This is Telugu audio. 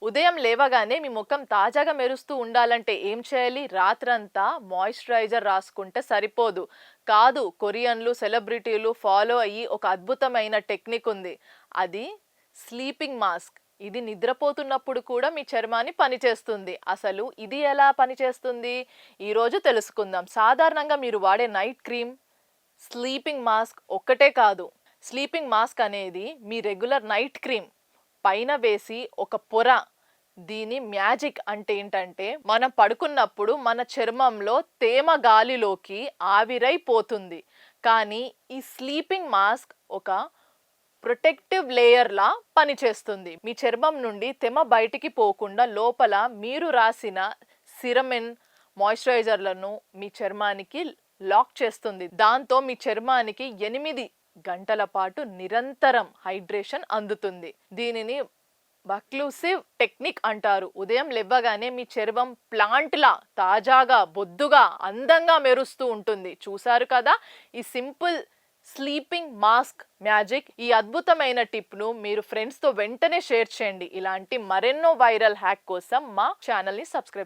ఉదయం లేవగానే మీ ముఖం తాజాగా మెరుస్తూ ఉండాలంటే ఏం చేయాలి? రాత్రంతా మాయిశ్చరైజర్ రాసుకుంటే సరిపోదు. కాదు, కొరియన్లు, సెలబ్రిటీలు ఫాలో అయ్యి ఒక అద్భుతమైన టెక్నిక్ ఉంది. అది స్లీపింగ్ మాస్క్. ఇది నిద్రపోతున్నప్పుడు కూడా మీ చర్మాన్ని పనిచేస్తుంది. అసలు ఇది ఎలా పనిచేస్తుంది? ఈరోజు తెలుసుకుందాం. సాధారణంగా మీరు వాడే నైట్ క్రీమ్, స్లీపింగ్ మాస్క్ ఒక్కటే కాదు. స్లీపింగ్ మాస్క్ అనేది మీ రెగ్యులర్ నైట్ క్రీమ్ పైన వేసి ఒక పొర. దీని మ్యాజిక్ అంటే ఏంటంటే, మనం పడుకున్నప్పుడు మన చర్మంలో తేమ గాలిలోకి ఆవిరైపోతుంది. కానీ ఈ స్లీపింగ్ మాస్క్ ఒక ప్రొటెక్టివ్ లేయర్లా పనిచేస్తుంది. మీ చర్మం నుండి తేమ బయటికి పోకుండా లోపల మీరు రాసిన సిరమిన్, మాయిశ్చరైజర్లను మీ చర్మానికి లాక్ చేస్తుంది. దాంతో మీ చర్మానికి 8 గంటల పాటు నిరంతరం హైడ్రేషన్ అందుతుంది. దీనిని బక్లూసివ్ టెక్నిక్ అంటారు. ఉదయం లేవగానే మీ చర్మం ప్లాంట్లా తాజాగా, బొద్దుగా, అందంగా మెరుస్తూ ఉంటుంది. చూసారు కదా ఈ సింపుల్ స్లీపింగ్ మాస్క్ మ్యాజిక్. ఈ అద్భుతమైన టిప్ను మీరు ఫ్రెండ్స్తో వెంటనే షేర్ చేయండి. ఇలాంటి మరెన్నో వైరల్ హ్యాక్ కోసం మా ఛానల్ని సబ్స్క్రైబ్